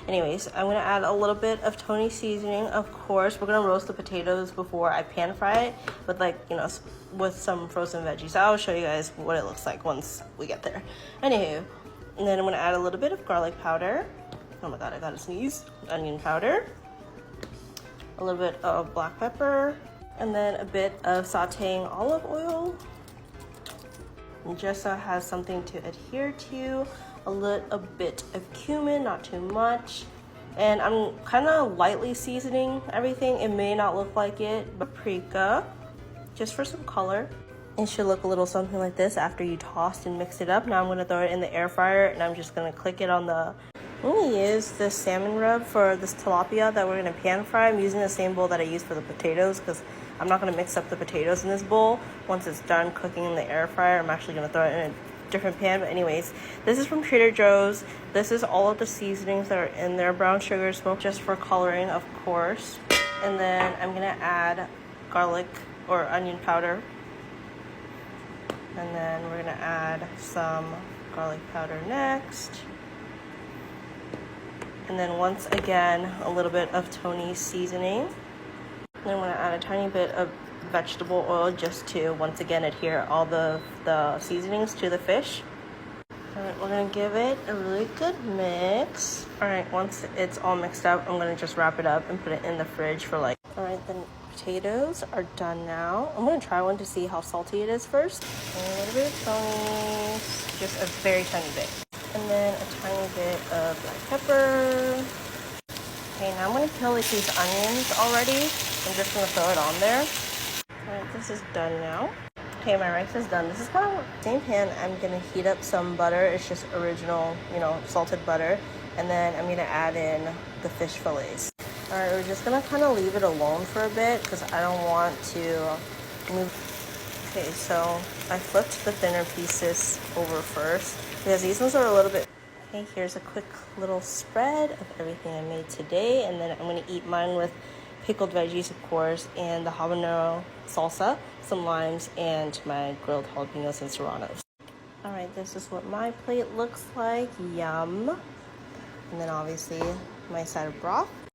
Anyways, I'm gonna add a little bit of Tony seasoning. Of course, we're gonna roast the potatoes before I pan fry it with, like, you know, with some frozen veggies. I'll show you guys what it looks like once we get there. Anywho, and then I'm gonna add a little bit of garlic powder. Oh my god, I gotta sneeze. Onion powder, a little bit of black pepper, and then a bit of sauteing olive oil. And just so it has something to adhere to. A little bit of cumin, not too much. And I'm kind of lightly seasoning everything. It may not look like it. Paprika, just for some color. It should look a little something like this after you tossed and mix it up. Now I'm gonna throw it in the air fryer and I'm just gonna click it on the... I'm gonna use this salmon rub for this tilapia that we're gonna pan fry. I'm using the same bowl that I used for the potatoes because I'm not gonna mix up the potatoes in this bowl. Once it's done cooking in the air fryer, I'm actually gonna throw it in a different pan. But anyways, this is from Trader Joe's. This is all of the seasonings that are in there. Brown sugar, smoked just for coloring, of course. And then I'm gonna add garlic or onion powder. And then we're gonna add some garlic powder next. And then once again, a little bit of Tony's seasoning. And then I'm gonna add a tiny bit of vegetable oil just to once again adhere all the seasonings to the fish. All right, we're gonna give it a really good mix. All right, once it's all mixed up, I'm gonna just wrap it up and put it in the fridge for like... All right, the potatoes are done now. I'm gonna try one to see how salty it is first. And a little bit of Tony's, just a very tiny bit. And then a tiny bit of black pepper. Okay, now I'm gonna peel like these onions already. I'm just gonna throw it on there. Alright, this is done now. Okay, my rice is done. This is kind of the same pan. I'm gonna heat up some butter. It's just original, you know, salted butter. And then I'm gonna add in the fish fillets. Alright, we're just gonna kind of leave it alone for a bit because I don't want to move. Okay, so I flipped the thinner pieces over first because these ones are a little bit... Okay, here's a quick little spread of everything I made today. And then I'm gonna eat mine with pickled veggies, of course, and the habanero salsa, some limes, and my grilled jalapenos and serranos. All right, this is what my plate looks like. Yum. And then obviously my side of broth.